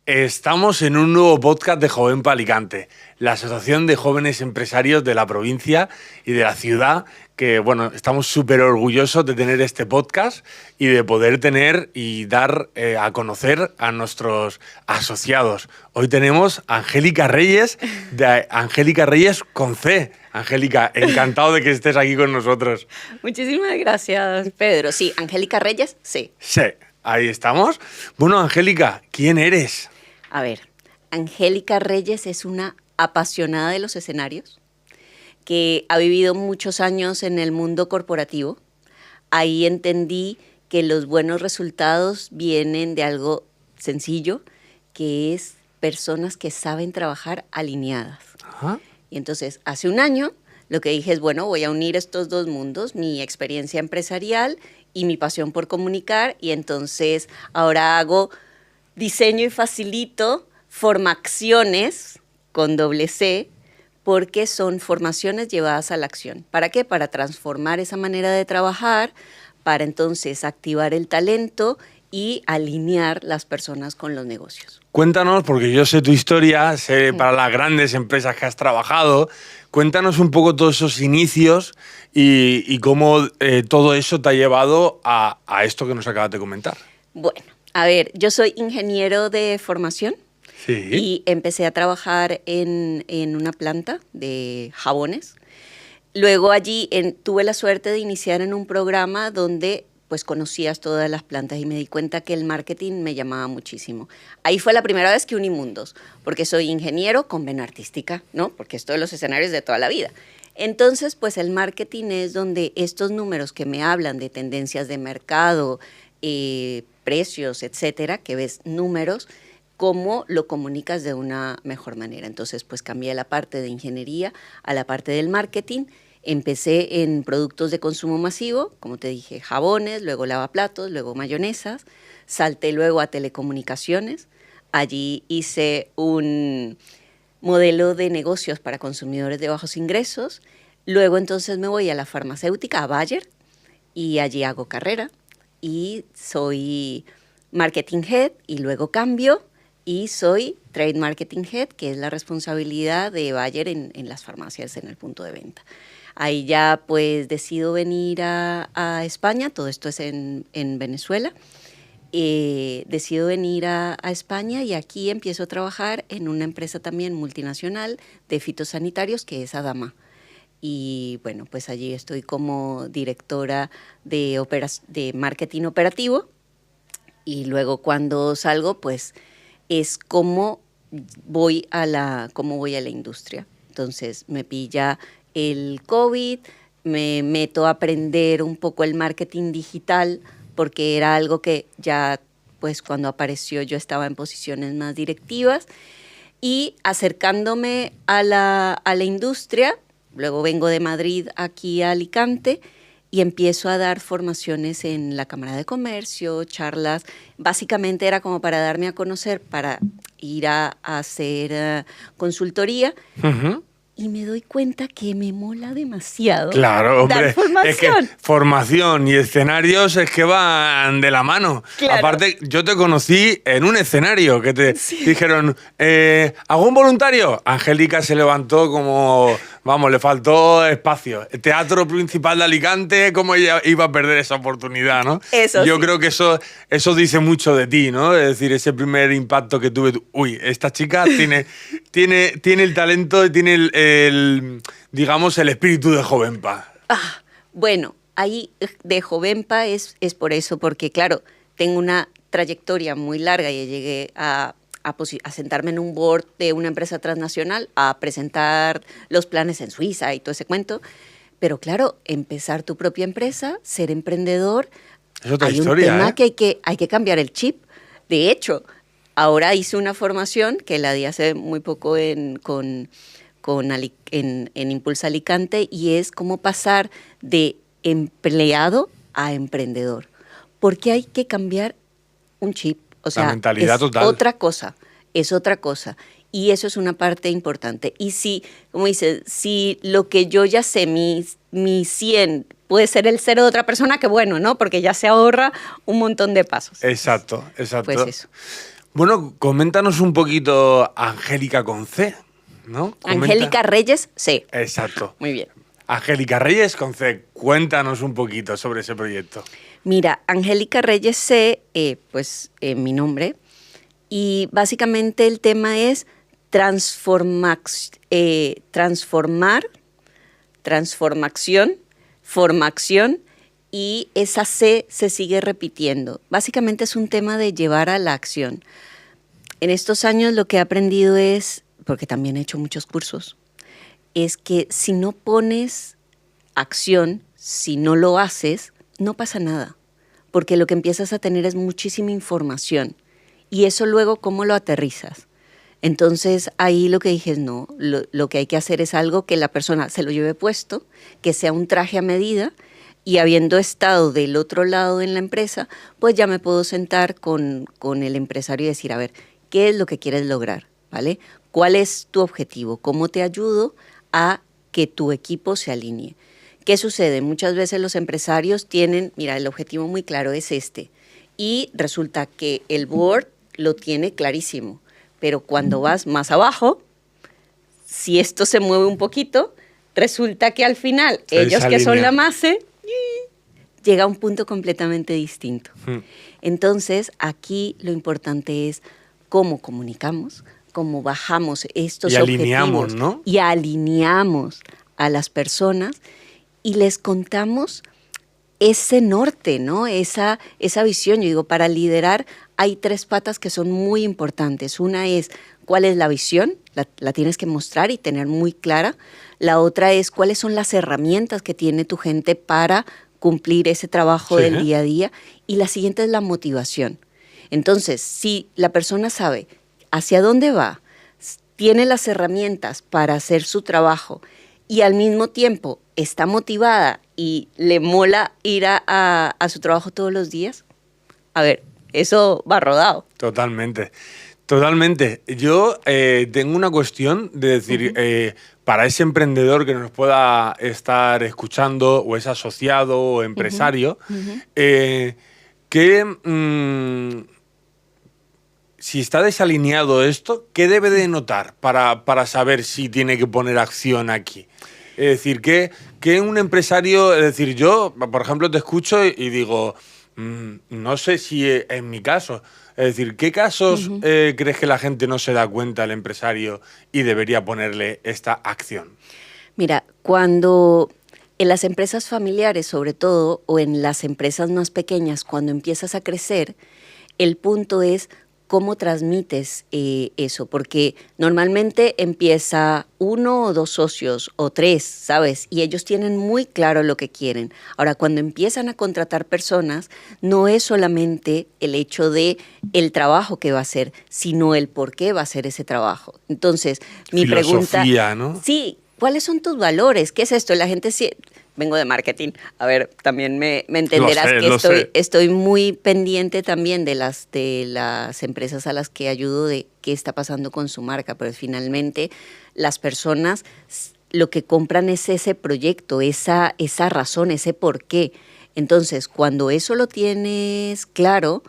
Estamos en un nuevo podcast de Jovenpa Alicante, la Asociación de Jóvenes Empresarios de la provincia y de la ciudad, que bueno, estamos súper orgullosos de tener este podcast y de poder tener y dar a conocer a nuestros asociados. Hoy tenemos a Angélica Reyes, de Angélica Reyes con C. Angélica, encantado de que estés aquí con nosotros. Muchísimas gracias, Pedro. Sí, Angélica Reyes, sí. Sí, ahí estamos. Bueno, Angélica, ¿quién eres? A ver, Angélica Reyes es una apasionada de los escenarios que ha vivido muchos años en el mundo corporativo. Ahí entendí que los buenos resultados vienen de algo sencillo, que es personas que saben trabajar alineadas. Ajá. Y entonces, hace un año, lo que dije es, bueno, voy a unir estos dos mundos, mi experiencia empresarial y mi pasión por comunicar, y entonces ahora hago diseño y facilito formaciones con doble C, porque son formaciones llevadas a la acción. ¿Para qué? Para transformar esa manera de trabajar, para entonces activar el talento y alinear las personas con los negocios. Cuéntanos, porque yo sé tu historia, sé para las grandes empresas que has trabajado, cuéntanos un poco todos esos inicios y cómo todo eso te ha llevado a esto que nos acabas de comentar. Bueno, a ver, yo soy ingeniero de formación. Sí. Y empecé a trabajar en una planta de jabones. Luego allí tuve la suerte de iniciar en un programa donde pues conocías todas las plantas y me di cuenta que el marketing me llamaba muchísimo. Ahí fue la primera vez que uní mundos, porque soy ingeniero con vena artística, ¿no? Porque esto de los escenarios de toda la vida. Entonces, pues el marketing es donde estos números que me hablan de tendencias de mercado, precios, etcétera, que ves números, cómo lo comunicas de una mejor manera. Entonces, pues cambié la parte de ingeniería a la parte del marketing. Empecé en productos de consumo masivo, como te dije, jabones, luego lavaplatos, luego mayonesas. Salté luego a telecomunicaciones. Allí hice un modelo de negocios para consumidores de bajos ingresos. Luego entonces me voy a la farmacéutica, a Bayer, y allí hago carrera. Y soy marketing head y luego cambio y soy Trade Marketing Head, que es la responsabilidad de Bayer en las farmacias, en el punto de venta. Ahí ya pues decido venir a España, todo esto es en Venezuela. Decido venir a España y aquí empiezo a trabajar en una empresa también multinacional de fitosanitarios que es Adama. Y bueno, pues allí estoy como directora de marketing operativo y luego cuando salgo pues es cómo voy a la industria. Entonces me pilla el COVID, me meto a aprender un poco el marketing digital porque era algo que ya pues cuando apareció yo estaba en posiciones más directivas y acercándome a la industria, luego vengo de Madrid aquí a Alicante y empiezo a dar formaciones en la Cámara de Comercio, charlas. Básicamente era como para darme a conocer, para ir a hacer consultoría. Uh-huh. Y me doy cuenta que me mola demasiado Claro, hombre, dar formación. es que formación y escenarios es que van de la mano. Claro. Aparte, yo te conocí en un escenario que te dijeron, ¿hago un voluntario? Angélica se levantó como, vamos, le faltó espacio. El Teatro Principal de Alicante, ¿cómo ella iba a perder esa oportunidad, no? Eso yo sí. creo que eso dice mucho de ti, ¿no? Es decir, ese primer impacto que tuve, uy, esta chica tiene el talento y tiene digamos, el espíritu de Jovenpa. Bueno, ahí de Jovenpa es por eso, porque claro, tengo una trayectoria muy larga y llegué a sentarme en un board de una empresa transnacional, a presentar los planes en Suiza y todo ese cuento. Pero claro, empezar tu propia empresa, ser emprendedor, es otra hay historia, un tema que hay que cambiar el chip. De hecho, ahora hice una formación que la di hace muy poco en Impulsa Alicante y es cómo pasar de empleado a emprendedor. Porque hay que cambiar un chip. O sea, la mentalidad es total. Es otra cosa. Y eso es una parte importante. Y si, como dices, si lo que yo ya sé, mi 100 puede ser el 0 de otra persona, que bueno, ¿no? Porque ya se ahorra un montón de pasos. Exacto. Pues eso. Bueno, coméntanos un poquito Angélica con C, ¿no? Angélica Reyes C. Exacto. Muy bien. Angélica Reyes con C. Cuéntanos un poquito sobre ese proyecto. Mira, Angélica Reyes C, mi nombre, y básicamente el tema es transformación, formación, y esa C se sigue repitiendo. Básicamente es un tema de llevar a la acción. En estos años lo que he aprendido es, porque también he hecho muchos cursos, es que si no pones acción, si no lo haces, no pasa nada, porque lo que empiezas a tener es muchísima información y eso luego, ¿cómo lo aterrizas? Entonces, ahí lo que dije es no, lo que hay que hacer es algo que la persona se lo lleve puesto, que sea un traje a medida y habiendo estado del otro lado en la empresa, pues ya me puedo sentar con el empresario y decir, a ver, ¿qué es lo que quieres lograr? ¿Vale? ¿Cuál es tu objetivo? ¿Cómo te ayudo a que tu equipo se alinee? ¿Qué sucede? Muchas veces los empresarios tienen, mira, el objetivo muy claro es este, y resulta que el board lo tiene clarísimo, pero cuando vas más abajo, si esto se mueve un poquito, resulta que al final ellos que son la masa, llega a un punto completamente distinto. Entonces, aquí lo importante es cómo comunicamos, cómo bajamos estos alineamos, objetivos, ¿no? Y alineamos a las personas y les contamos ese norte, ¿no? Esa visión. Yo digo, para liderar hay 3 patas que son muy importantes. Una es cuál es la visión, la tienes que mostrar y tener muy clara. La otra es cuáles son las herramientas que tiene tu gente para cumplir ese trabajo del día a día. Y la siguiente es la motivación. Entonces, si la persona sabe hacia dónde va, tiene las herramientas para hacer su trabajo y al mismo tiempo está motivada y le mola ir a su trabajo todos los días, a ver, eso va rodado. Totalmente. Totalmente. Yo tengo una cuestión de decir, para ese emprendedor que nos pueda estar escuchando, o es asociado o empresario, si está desalineado esto, ¿qué debe de notar para saber si tiene que poner acción aquí? Es decir, que un empresario, es decir, yo, por ejemplo, te escucho y digo, no sé si en mi caso, es decir, ¿qué casos crees que la gente no se da cuenta, el empresario, y debería ponerle esta acción? Mira, cuando en las empresas familiares, sobre todo, o en las empresas más pequeñas, cuando empiezas a crecer, el punto es cómo transmites eso, porque normalmente empieza 1 o 2 socios o 3, ¿sabes? Y ellos tienen muy claro lo que quieren. Ahora, cuando empiezan a contratar personas, no es solamente el hecho de el trabajo que va a hacer, sino el por qué va a hacer ese trabajo. Entonces, mi filosofía, pregunta, ¿no? Sí, ¿cuáles son tus valores? ¿Qué es esto? La gente vengo de marketing. A ver, también me entenderás que estoy muy pendiente también de las empresas a las que ayudo de qué está pasando con su marca, pero finalmente las personas lo que compran es ese proyecto, esa razón, ese por qué. Entonces, cuando eso lo tienes claro,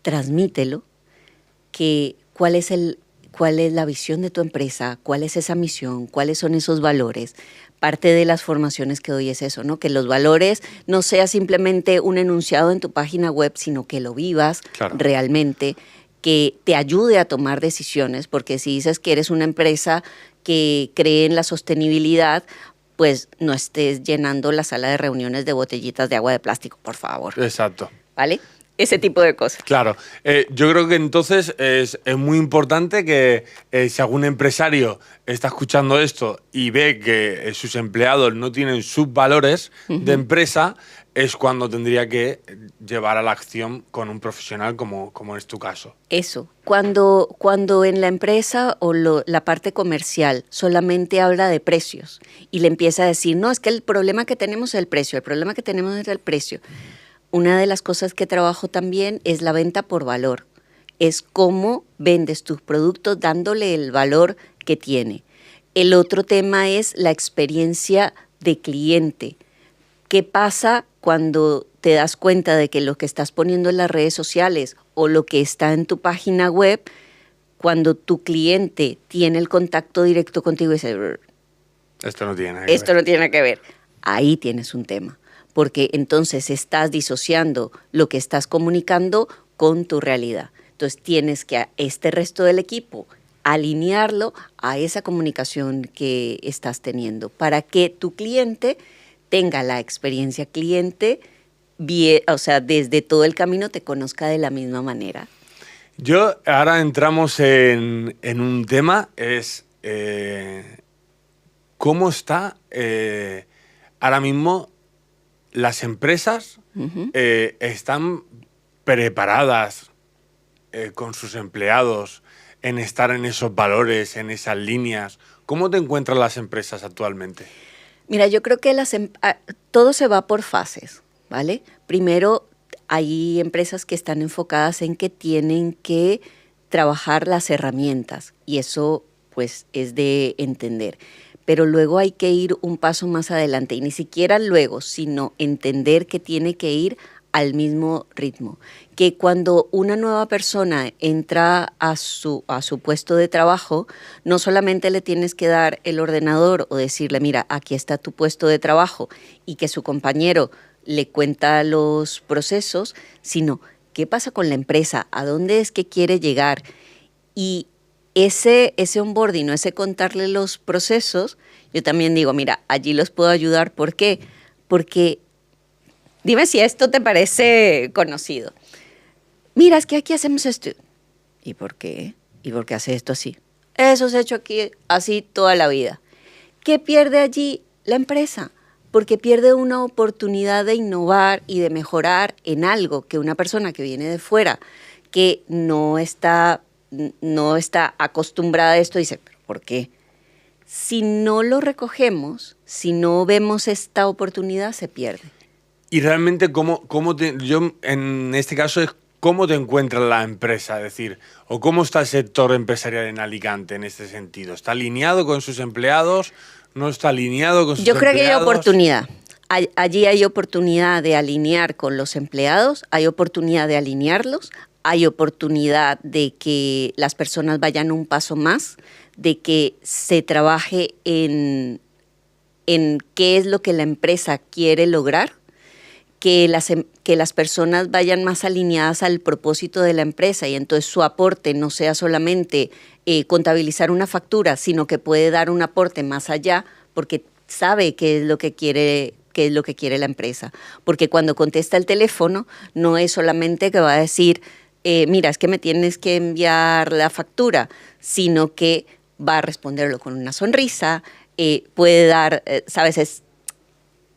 transmítelo, cuál es la visión de tu empresa, cuál es esa misión, cuáles son esos valores. Parte de las formaciones que doy es eso, ¿no? Que los valores no sea simplemente un enunciado en tu página web, sino que lo vivas realmente, que te ayude a tomar decisiones, porque si dices que eres una empresa que cree en la sostenibilidad, pues no estés llenando la sala de reuniones de botellitas de agua de plástico, por favor. Exacto. ¿Vale? Ese tipo de cosas. Claro. Yo creo que entonces es muy importante que si algún empresario está escuchando esto y ve que sus empleados no tienen sus valores de empresa, es cuando tendría que llevar a la acción con un profesional como es tu caso. Eso. Cuando en la empresa o la parte comercial solamente habla de precios y le empieza a decir, no, es que el problema que tenemos es el precio, el problema que tenemos es el precio. Una de las cosas que trabajo también es la venta por valor. Es cómo vendes tus productos dándole el valor que tiene. El otro tema es la experiencia de cliente. ¿Qué pasa cuando te das cuenta de que lo que estás poniendo en las redes sociales o lo que está en tu página web, cuando tu cliente tiene el contacto directo contigo y dice, Esto no tiene nada que esto ver. no tiene nada que ver, ahí tienes un tema, porque entonces estás disociando lo que estás comunicando con tu realidad. Entonces tienes que a este resto del equipo alinearlo a esa comunicación que estás teniendo para que tu cliente tenga la experiencia cliente, bien, o sea, desde todo el camino te conozca de la misma manera. Yo, ahora entramos en un tema, cómo está ahora mismo las empresas están preparadas con sus empleados en estar en esos valores, en esas líneas. ¿Cómo te encuentran las empresas actualmente? Mira, yo creo que todo se va por fases, ¿vale? Primero, hay empresas que están enfocadas en que tienen que trabajar las herramientas y eso pues es de entender. Pero luego hay que ir un paso más adelante y ni siquiera luego, sino entender que tiene que ir al mismo ritmo. Que cuando una nueva persona entra a su puesto de trabajo, no solamente le tienes que dar el ordenador o decirle, mira, aquí está tu puesto de trabajo y que su compañero le cuenta los procesos, sino qué pasa con la empresa, a dónde es que quiere llegar. Y ese onboarding, ese contarle los procesos, yo también digo, mira, allí los puedo ayudar. ¿Por qué? Porque dime si esto te parece conocido. Mira, es que aquí hacemos esto. ¿Y por qué? ¿Y por qué hace esto así? Eso se ha hecho aquí así toda la vida. ¿Qué pierde allí la empresa? Porque pierde una oportunidad de innovar y de mejorar en algo que una persona que viene de fuera, que no está acostumbrada a esto, dice, ¿pero por qué? Si no lo recogemos, si no vemos esta oportunidad, se pierde. Y realmente, yo en este caso es cómo te encuentra la empresa, es decir, o cómo está el sector empresarial en Alicante en este sentido. ¿Está alineado con sus empleados? ¿No está alineado con sus Yo creo empleados? que hay oportunidad. Allí hay oportunidad de alinear con los empleados, hay oportunidad de alinearlos, hay oportunidad de que las personas vayan un paso más, de que se trabaje en qué es lo que la empresa quiere lograr, que las personas vayan más alineadas al propósito de la empresa y entonces su aporte no sea solamente contabilizar una factura, sino que puede dar un aporte más allá porque sabe qué es lo que quiere la empresa. Porque cuando contesta el teléfono no es solamente que va a decir, mira, es que me tienes que enviar la factura, sino que va a responderlo con una sonrisa, puede dar, ¿sabes?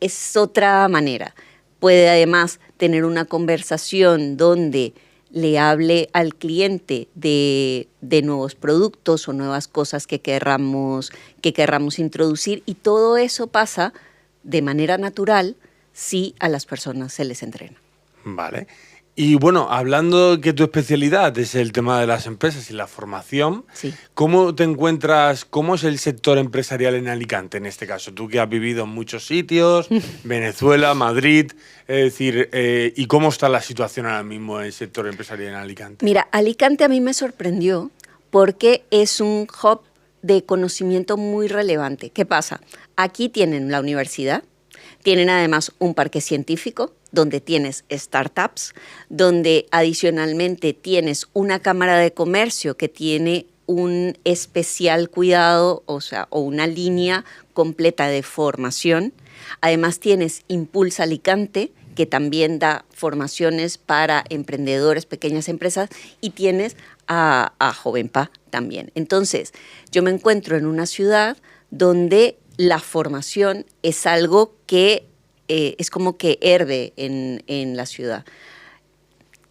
Es otra manera. Puede además tener una conversación donde le hable al cliente de nuevos productos o nuevas cosas que querramos introducir y todo eso pasa de manera natural si a las personas se les entrena. Vale. Y bueno, hablando que tu especialidad es el tema de las empresas y la formación, Sí. ¿cómo te encuentras, cómo es el sector empresarial en Alicante en este caso? Tú que has vivido en muchos sitios, Venezuela, Madrid, es decir, ¿y cómo está la situación ahora mismo en el sector empresarial en Alicante? Mira, Alicante a mí me sorprendió porque es un hub de conocimiento muy relevante. ¿Qué pasa? Aquí tienen la universidad, tienen además un parque científico, donde tienes startups, donde adicionalmente tienes una cámara de comercio que tiene un especial cuidado, o una línea completa de formación. Además tienes Impulsa Alicante, que también da formaciones para emprendedores, pequeñas empresas, y tienes a Jovenpa también. Entonces, yo me encuentro en una ciudad donde la formación es algo que es como que herve en la ciudad,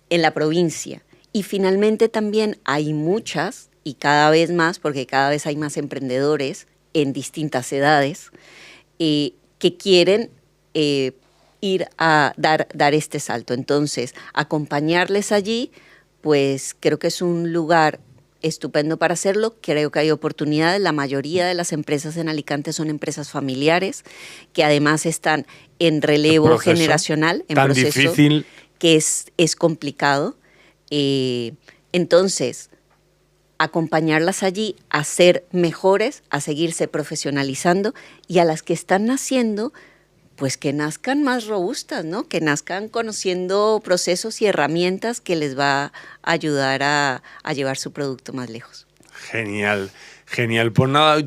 en la provincia. Y finalmente también hay muchas, y cada vez más, porque cada vez hay más emprendedores en distintas edades, que quieren ir a dar este salto. Entonces, acompañarles allí, pues creo que es un lugar estupendo para hacerlo. Creo que hay oportunidades. La mayoría de las empresas en Alicante son empresas familiares que además están en relevo generacional, en tan proceso difícil que es complicado. Entonces, acompañarlas allí a ser mejores, a seguirse profesionalizando, y a las que están naciendo, pues que nazcan más robustas, ¿no? Que nazcan conociendo procesos y herramientas que les va a ayudar a llevar su producto más lejos. Genial, genial. Pues nada,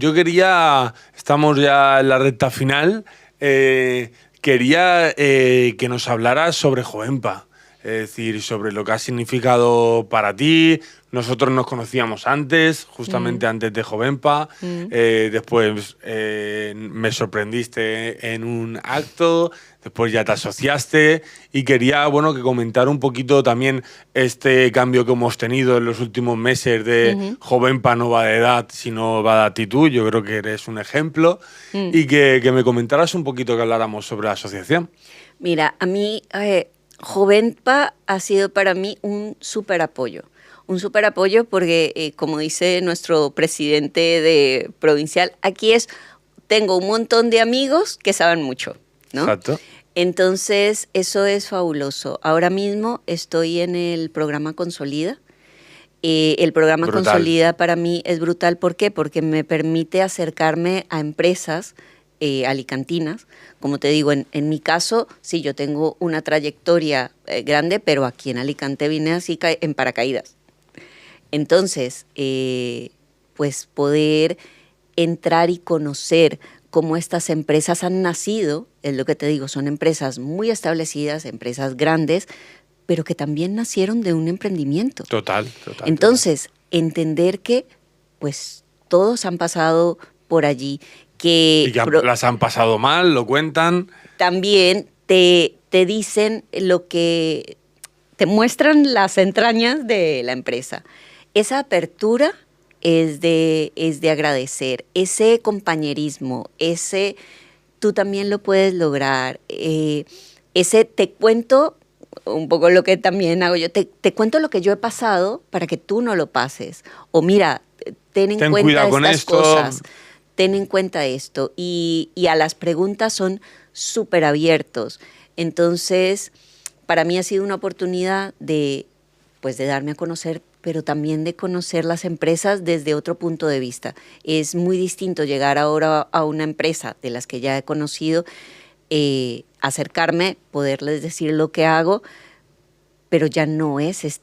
estamos ya en la recta final, quería que nos hablaras sobre Jovenpa, es decir, sobre lo que ha significado para ti. Nosotros nos conocíamos antes, justamente antes de Jovenpa. Después me sorprendiste en un acto, después ya te asociaste y quería, bueno, que comentar un poquito también este cambio que hemos tenido en los últimos meses de Jovenpa no va de edad, sino va de actitud. Yo creo que eres un ejemplo y que me comentaras un poquito, que habláramos sobre la asociación. Mira, a mí Jovenpa ha sido para mí un súper apoyo. Un súper apoyo porque, como dice nuestro presidente provincial, aquí tengo un montón de amigos que saben mucho, ¿no? Exacto. Entonces, eso es fabuloso. Ahora mismo estoy en el programa Consolida. El programa Brutal. Consolida para mí es brutal. ¿Por qué? Porque me permite acercarme a empresas alicantinas. Como te digo, en mi caso, sí, yo tengo una trayectoria grande, pero aquí en Alicante vine así en paracaídas. Entonces, pues poder entrar y conocer cómo estas empresas han nacido, es lo que te digo, son empresas muy establecidas, empresas grandes, pero que también nacieron de un emprendimiento. Total. Entonces, entender que pues todos han pasado por allí, y que las han pasado mal, lo cuentan. También te dicen lo que te muestran las entrañas de la empresa. Esa apertura es de agradecer, ese compañerismo, tú también lo puedes lograr, ese te cuento, un poco lo que también hago yo, te cuento lo que yo he pasado para que tú no lo pases, o mira, ten en cuenta estas cosas, ten en cuenta esto, y a las preguntas son súper abiertos. Entonces, para mí ha sido una oportunidad de darme a conocer, pero también de conocer las empresas desde otro punto de vista. Es muy distinto llegar ahora a una empresa de las que ya he conocido, acercarme, poderles decir lo que hago, pero ya no es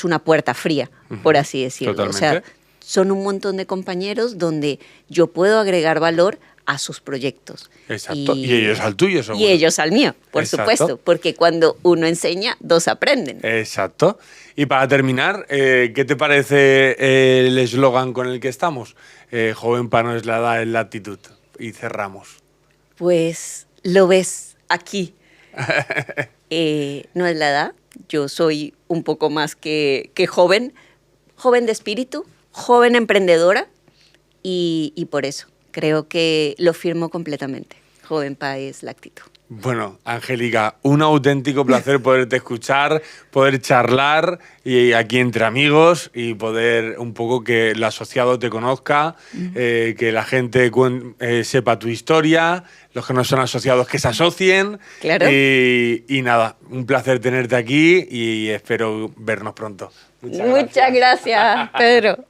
una puerta fría, por así decirlo. Totalmente. O sea, son un montón de compañeros donde yo puedo agregar valor a sus proyectos. Exacto. Y ellos al tuyo, seguro. Y ellos al mío, por supuesto, porque cuando uno enseña, dos aprenden. Exacto. Y para terminar, ¿qué te parece el eslogan con el que estamos? Jovenpa no es la edad, es la actitud. Y cerramos. Pues lo ves aquí. No es la edad, yo soy un poco más que joven de espíritu, joven emprendedora, y por eso creo que lo firmo completamente. Jovenpa es la actitud. Bueno, Angélica, un auténtico placer poderte escuchar, poder charlar y aquí entre amigos y poder un poco que el asociado te conozca, que la gente sepa tu historia, los que no son asociados que se asocien. Claro. Y nada, un placer tenerte aquí y espero vernos pronto. Muchas gracias, Pedro.